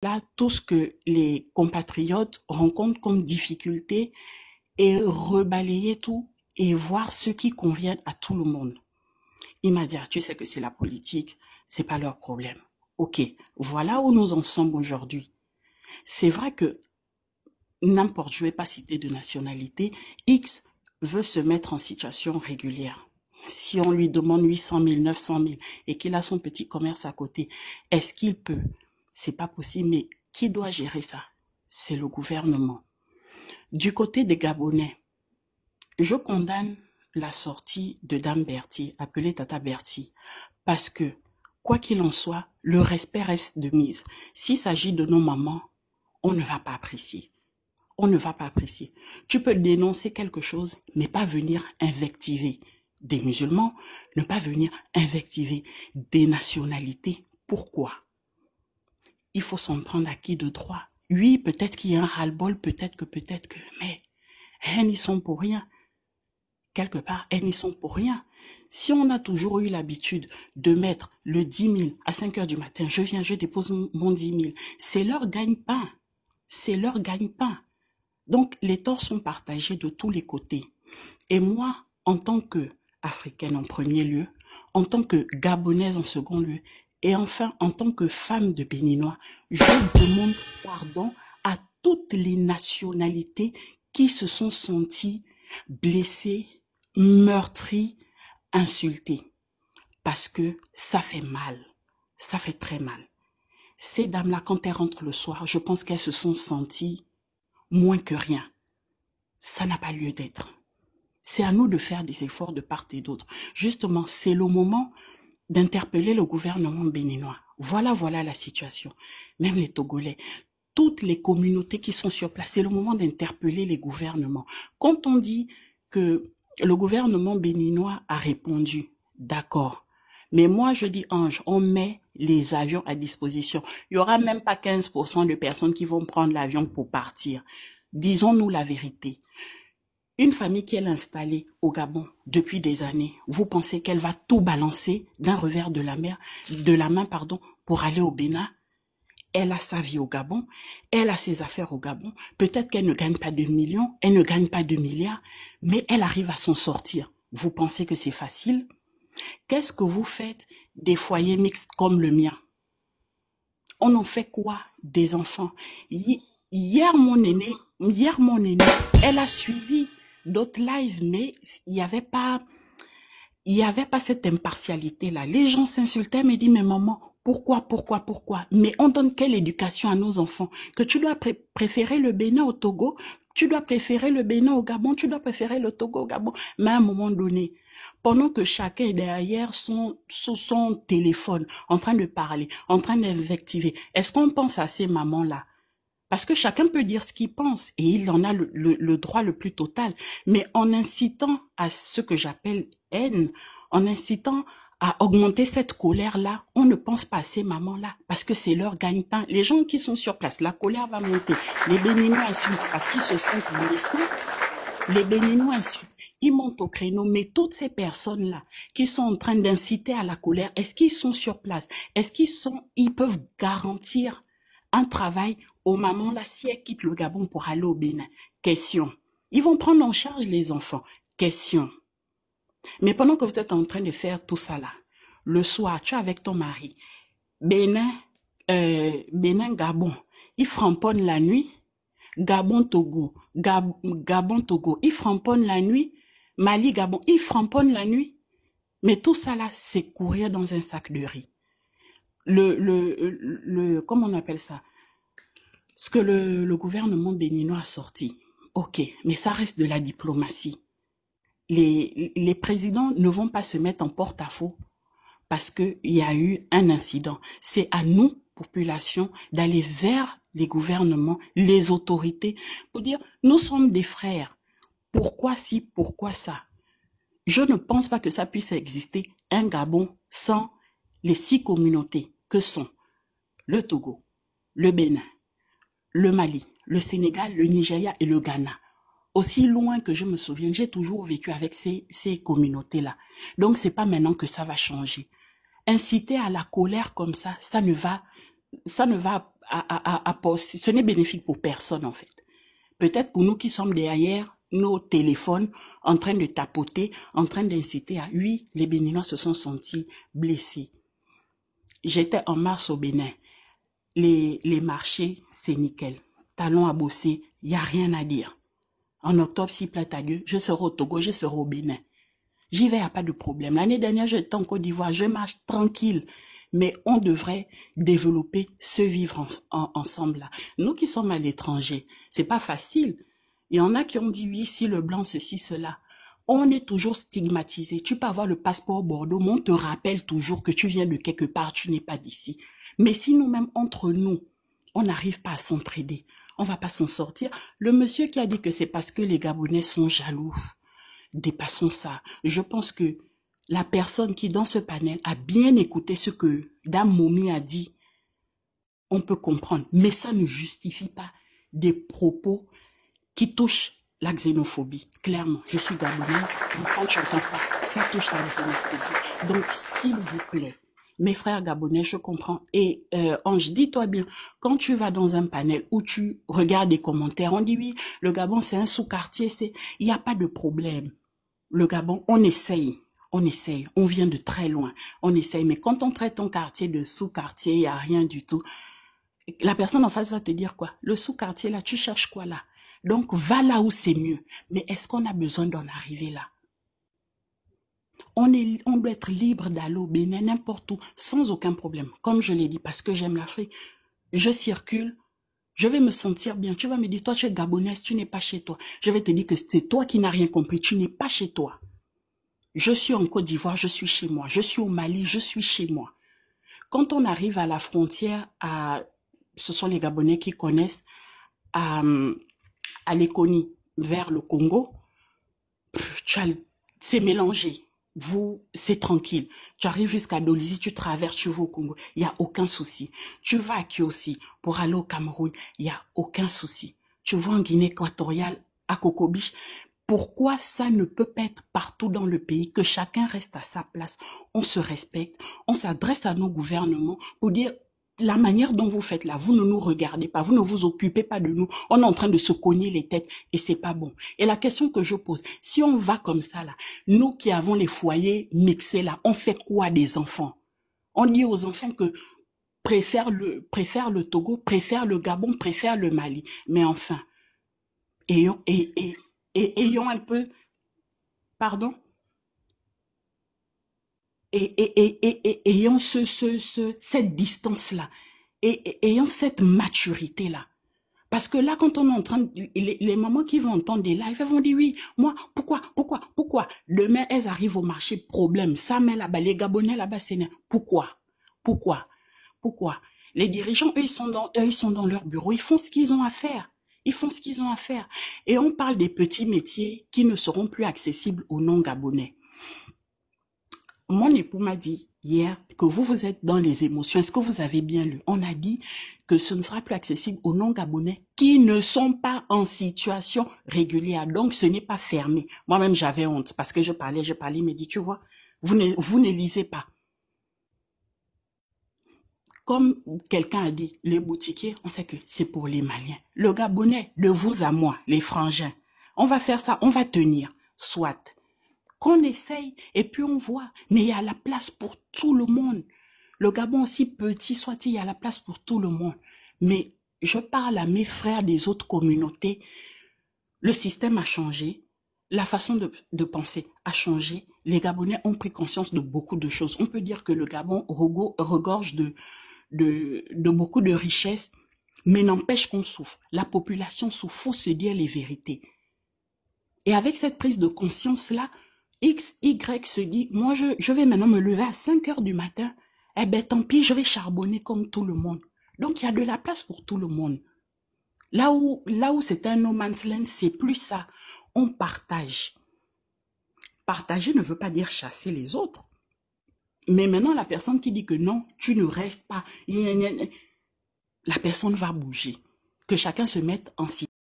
Là, tout ce que les compatriotes rencontrent comme difficulté et rebalayer tout et voir ce qui convient à tout le monde. Il m'a dit, ah, tu sais que c'est la politique, c'est pas leur problème. Ok, voilà où nous en sommes aujourd'hui. C'est vrai que n'importe, je vais pas citer de nationalité, X veut se mettre en situation régulière. Si on lui demande 800 000, 900 000 et qu'il a son petit commerce à côté, est-ce qu'il peut? C'est pas possible, mais qui doit gérer ça? C'est le gouvernement. Du côté des Gabonais, je condamne la sortie de Dame Berthier, appelée Tata Berthier, parce que, quoi qu'il en soit, le respect reste de mise. S'il s'agit de nos mamans, on ne va pas apprécier. On ne va pas apprécier. Tu peux dénoncer quelque chose, mais pas venir invectiver des musulmans, ne pas venir invectiver des nationalités. Pourquoi? Il faut s'en prendre à qui de droit. Oui, peut-être qu'il y a un ras-le-bol, peut-être que, mais elles n'y sont pour rien. Quelque part, elles n'y sont pour rien. Si on a toujours eu l'habitude de mettre le 10 000 à 5 heures du matin, je viens, je dépose mon 10 000, c'est leur gagne-pain. C'est leur gagne-pain. Donc, les torts sont partagés de tous les côtés. Et moi, en tant qu'Africaine en premier lieu, en tant que Gabonaise en second lieu, et enfin, en tant que femme de Béninois, je demande pardon à toutes les nationalités qui se sont senties blessées, meurtries, insultées. Parce que ça fait mal. Ça fait très mal. Ces dames-là, quand elles rentrent le soir, je pense qu'elles se sont senties moins que rien. Ça n'a pas lieu d'être. C'est à nous de faire des efforts de part et d'autre. Justement, c'est le moment d'interpeller le gouvernement béninois. Voilà la situation. Même les Togolais, toutes les communautés qui sont sur place, c'est le moment d'interpeller les gouvernements. Quand on dit que le gouvernement béninois a répondu, d'accord. Mais moi, je dis, Ange, on met les avions à disposition. Il y aura même pas 15% de personnes qui vont prendre l'avion pour partir. Disons-nous la vérité. Une famille qui est installée au Gabon depuis des années, vous pensez qu'elle va tout balancer d'un revers de la main, pour aller au Bénin? Elle a sa vie au Gabon, elle a ses affaires au Gabon. Peut-être qu'elle ne gagne pas de millions, elle ne gagne pas de milliards, mais elle arrive à s'en sortir. Vous pensez que c'est facile? Qu'est-ce que vous faites des foyers mixtes comme le mien? On en fait quoi des enfants? Hier, mon aîné, elle a suivi d'autres lives, mais il y avait pas cette impartialité-là. Les gens s'insultaient, me disent, mais maman, pourquoi? Mais on donne quelle éducation à nos enfants? Que tu dois préférer le Bénin au Togo, tu dois préférer le Bénin au Gabon, tu dois préférer le Togo au Gabon. Mais à un moment donné, pendant que chacun est derrière son téléphone, en train de parler, en train d'invectiver, est-ce qu'on pense à ces mamans-là? Parce que chacun peut dire ce qu'il pense et il en a le droit le plus total. Mais en incitant à ce que j'appelle haine, en incitant à augmenter cette colère-là, on ne pense pas à ces mamans-là parce que c'est leur gagne-pain. Les gens qui sont sur place, la colère va monter. Les Béninois insultent parce qu'ils se sentent blessés. Les Béninois insultent. Ils montent au créneau, mais toutes ces personnes-là qui sont en train d'inciter à la colère, est-ce qu'ils sont sur place? Est-ce ils peuvent garantir un travail aux mamans là si elles quittent le Gabon pour aller au Bénin? Question. Ils vont prendre en charge les enfants? Question. Mais pendant que vous êtes en train de faire tout ça là, le soir, tu es avec ton mari, Bénin, Gabon, ils framponnent la nuit. Gabon, Togo, Gabon, Togo, ils framponnent la nuit. Mali, Gabon, ils framponnent la nuit. Mais tout ça là, c'est courir dans un sac de riz. Comment on appelle ça? Ce que le gouvernement béninois a sorti. Ok, mais ça reste de la diplomatie. Les présidents ne vont pas se mettre en porte-à-faux parce qu'il y a eu un incident. C'est à nous, population, d'aller vers les gouvernements, les autorités, pour dire, nous sommes des frères. Pourquoi si, pourquoi ça? Je ne pense pas que ça puisse exister un Gabon sans les 6 communautés que sont le Togo, le Bénin, le Mali, le Sénégal, le Nigeria et le Ghana. Aussi loin que je me souviens, j'ai toujours vécu avec ces communautés-là. Donc, c'est pas maintenant que ça va changer. Inciter à la colère comme ça ne va ce n'est bénéfique pour personne en fait. Peut-être pour nous qui sommes derrière nos téléphones, en train de tapoter, en train d'inciter à... Oui, les Béninois se sont sentis blessés. J'étais en mars au Bénin. Les marchés, c'est nickel. Talons à bosser, il n'y a rien à dire. En octobre, si plate à Dieu, je serai au Togo, je serai au Bénin. J'y vais, il n'y a pas de problème. L'année dernière, j'étais en Côte d'Ivoire, je marche tranquille. Mais on devrait développer ce vivre ensemble là. Nous qui sommes à l'étranger, c'est pas facile. Il y en a qui ont dit oui, si le blanc, ceci, cela. On est toujours stigmatisé. Tu peux avoir le passeport Bordeaux, mais on te rappelle toujours que tu viens de quelque part, tu n'es pas d'ici. Mais si nous-mêmes, entre nous, on n'arrive pas à s'entraider, on va pas s'en sortir. Le monsieur qui a dit que c'est parce que les Gabonais sont jaloux, dépassons ça. Je pense que la personne qui, dans ce panel, a bien écouté ce que Dame Momi a dit, on peut comprendre. Mais ça ne justifie pas des propos qui touchent la xénophobie. Clairement, je suis gabonaise, donc quand j'entends ça, ça touche la xénophobie. Donc, s'il vous plaît, mes frères gabonais, je comprends. Et Ange, dis-toi bien, quand tu vas dans un panel où tu regardes des commentaires, on dit oui, le Gabon c'est un sous-quartier, il n'y a pas de problème. Le Gabon, on essaye, on vient de très loin, on essaye, mais quand on traite ton quartier de sous-quartier, il n'y a rien du tout. La personne en face va te dire quoi? Le sous-quartier là, tu cherches quoi là? Donc va là où c'est mieux. Mais est-ce qu'on a besoin d'en arriver là? On doit être libre d'aller au Bénin n'importe où, sans aucun problème. Comme je l'ai dit, parce que j'aime l'Afrique, je circule, je vais me sentir bien. Tu vas me dire, toi tu es gabonaise, tu n'es pas chez toi. Je vais te dire que c'est toi qui n'as rien compris, tu n'es pas chez toi. Je suis en Côte d'Ivoire, je suis chez moi. Je suis au Mali, je suis chez moi. Quand on arrive à la frontière, ce sont les Gabonais qui connaissent, à Léconie, vers le Congo, c'est mélangé. C'est tranquille. Tu arrives jusqu'à Dolisie, tu traverses, tu vas au Congo, il n'y a aucun souci. Tu vas à Kiosi pour aller au Cameroun, il n'y a aucun souci. Tu vas en Guinée équatoriale, à Cocobiche. Pourquoi ça ne peut pas être partout dans le pays, que chacun reste à sa place, on se respecte, on s'adresse à nos gouvernements pour dire la manière dont vous faites là, vous ne nous regardez pas, vous ne vous occupez pas de nous, on est en train de se cogner les têtes et c'est pas bon. Et la question que je pose, si on va comme ça là, nous qui avons les foyers mixés là, on fait quoi des enfants? On dit aux enfants que préfère le Togo, préfère le Gabon, préfère le Mali. Mais enfin, ayons un peu, pardon, ayons cette distance-là, ayons cette maturité-là. Parce que là, quand on est en train les mamans qui vont entendre des lives, elles vont dire oui, moi, pourquoi? Demain, elles arrivent au marché, problème, ça met là-bas, les Gabonais là-bas, c'est pourquoi? Les dirigeants, eux, ils sont dans leur bureau, ils font ce qu'ils ont à faire. Ils font ce qu'ils ont à faire. Et on parle des petits métiers qui ne seront plus accessibles aux non-gabonais. Mon époux m'a dit hier que vous êtes dans les émotions. Est-ce que vous avez bien lu? On a dit que ce ne sera plus accessible aux non-gabonais qui ne sont pas en situation régulière. Donc, ce n'est pas fermé. Moi-même, j'avais honte parce que je parlais, il m'a dit, tu vois, vous ne lisez pas. Comme quelqu'un a dit, les boutiquiers, on sait que c'est pour les Maliens. Le Gabonais, de vous à moi, les frangins, on va faire ça, on va tenir, soit. Qu'on essaye et puis on voit. Mais il y a la place pour tout le monde. Le Gabon, aussi petit soit-il, il y a la place pour tout le monde. Mais je parle à mes frères des autres communautés. Le système a changé. La façon de penser a changé. Les Gabonais ont pris conscience de beaucoup de choses. On peut dire que le Gabon regorge de beaucoup de richesses, mais n'empêche qu'on souffre. La population souffre, faut se dire les vérités. Et avec cette prise de conscience-là, X, Y se dit, moi je vais maintenant me lever à 5 heures du matin, eh ben tant pis, je vais charbonner comme tout le monde. Donc il y a de la place pour tout le monde. Là où c'est un no man's land, c'est plus ça. On partage. Partager ne veut pas dire chasser les autres. Mais maintenant, la personne qui dit que non, tu ne restes pas, la personne va bouger. Que chacun se mette en situation.